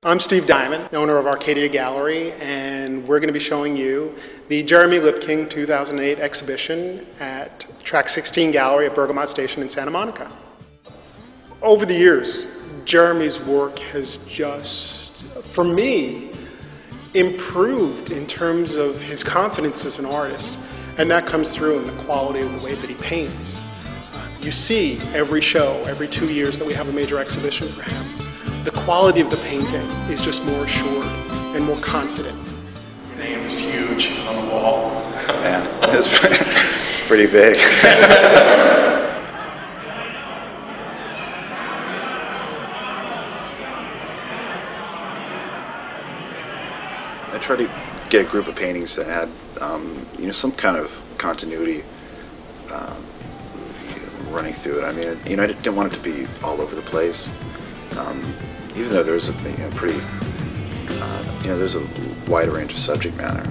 I'm Steve Diamond, owner of Arcadia Gallery, and we're going to be showing you the Jeremy Lipking 2008 exhibition at Track 16 Gallery at Bergamot Station in Santa Monica. Over the years, Jeremy's work has just, for me, improved in terms of his confidence as an artist, and that comes through in the quality of the way that he paints. You see every show, every 2 years that we have a major exhibition for him, the quality of the painting is just more assured and more confident. The name is huge on the wall. Yeah, it's pretty big. I tried to get a group of paintings that had, some kind of continuity running through it. I mean, I didn't want it to be all over the place. Even though there's a pretty, there's a wide range of subject matter.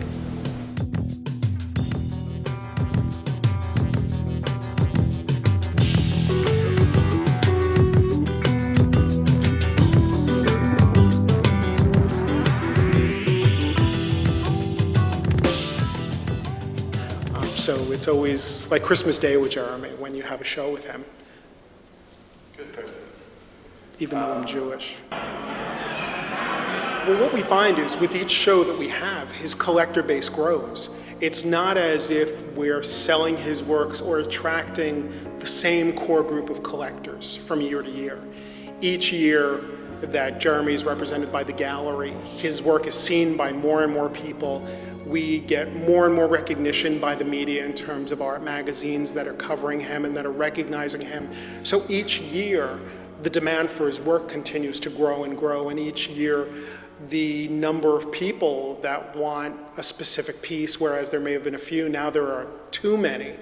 So it's always like Christmas Day with Jeremy when you have a show with him. Good, perfect. Even though I'm Jewish. Well, what we find is with each show that we have, his collector base grows. It's not as if we're selling his works or attracting the same core group of collectors from year to year. Each year that Jeremy is represented by the gallery, his work is seen by more and more people. We get more and more recognition by the media in terms of art magazines that are covering him and that are recognizing him. So each year, the demand for his work continues to grow, and each year the number of people that want a specific piece, whereas there may have been a few, now there are too many,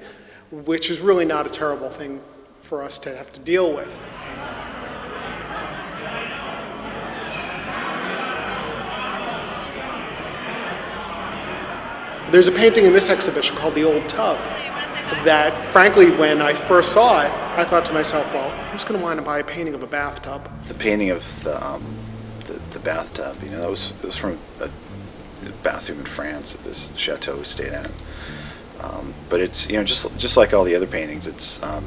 which is really not a terrible thing for us to have to deal with. There's a painting in this exhibition called The Old Tub that, frankly, when I first saw it, I thought to myself, well, who's going to want to buy a painting of a bathtub? The painting of the bathtub, it was from a bathroom in France at this chateau we stayed at. But it's just like all the other paintings, it's the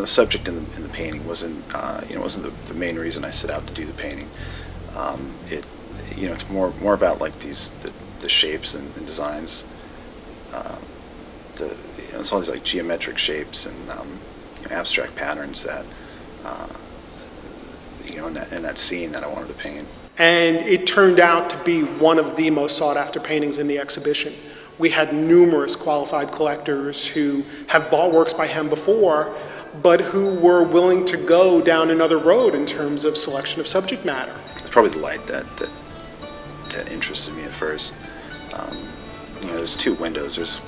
subject in the painting wasn't wasn't the main reason I set out to do the painting. It's more about like the shapes and designs. It's all these like geometric shapes and abstract patterns that in that scene that I wanted to paint. And it turned out to be one of the most sought after paintings in the exhibition. We had numerous qualified collectors who have bought works by him before, but who were willing to go down another road in terms of selection of subject matter. It's probably the light that interested me at first. There's two windows. There's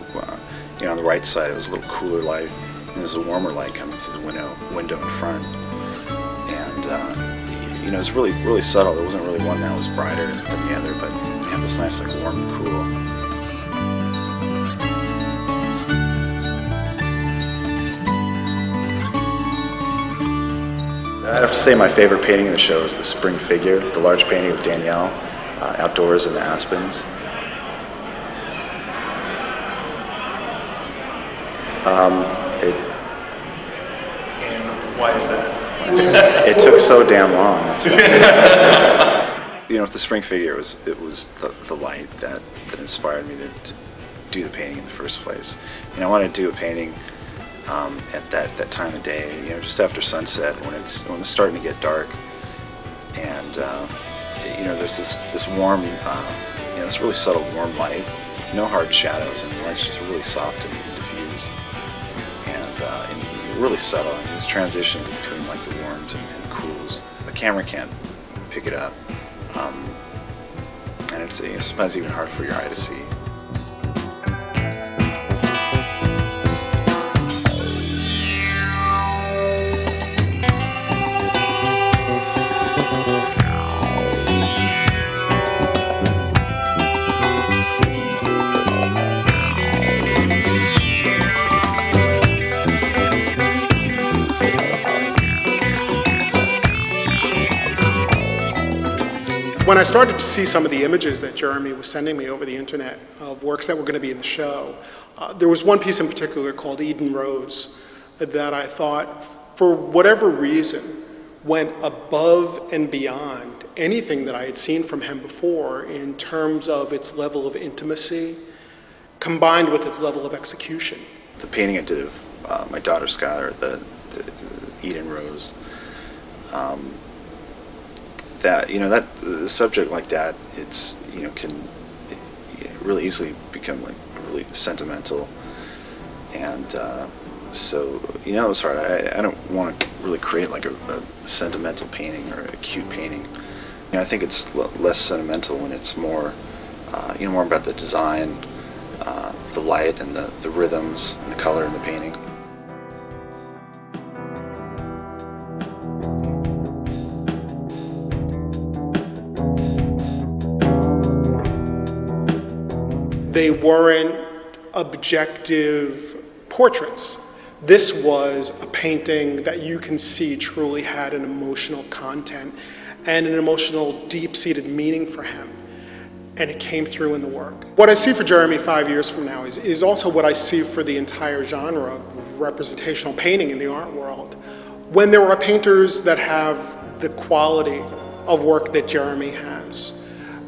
on the right side it was a little cooler light, and there's a warmer light coming through the window in front. And it's really subtle. There wasn't really one that was brighter than the other, but you have this nice like warm and cool. I'd have to say my favorite painting in the show is the Spring Figure, the large painting of Danielle, outdoors in the Aspens. And why is that? It took so damn long. That's why. With the Spring Figure, it was the light that inspired me to do the painting in the first place. I wanted to do a painting at that time of day, just after sunset when it's starting to get dark, and there's this warm, this really subtle warm light, no hard shadows, and the light's just really soft and diffused, and really subtle. These transitions between like the warms and cools, the camera can't pick it up, and it's sometimes even hard for your eye to see. when I started to see some of the images that Jeremy was sending me over the internet of works that were going to be in the show, there was one piece in particular called Eden Rose that I thought, for whatever reason, went above and beyond anything that I had seen from him before in terms of its level of intimacy combined with its level of execution. The painting I did of my daughter Skylar, the Eden Rose, that a subject like that, it's can really easily become like really sentimental, and so it was hard. I don't want to really create like a sentimental painting or a cute painting. I think it's less sentimental when it's more more about the design, the light and the rhythms and the color in the painting. They weren't objective portraits. This was a painting that you can see truly had an emotional content and an emotional deep-seated meaning for him. And it came through in the work. What I see for Jeremy 5 years from now is also what I see for the entire genre of representational painting in the art world. When there are painters that have the quality of work that Jeremy has,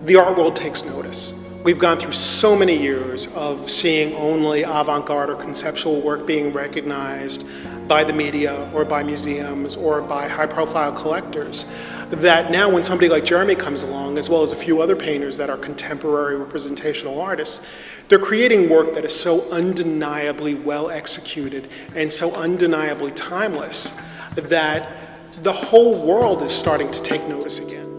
the art world takes notice. We've gone through so many years of seeing only avant-garde or conceptual work being recognized by the media or by museums or by high-profile collectors, that now when somebody like Jeremy comes along, as well as a few other painters that are contemporary representational artists, they're creating work that is so undeniably well executed and so undeniably timeless that the whole world is starting to take notice again.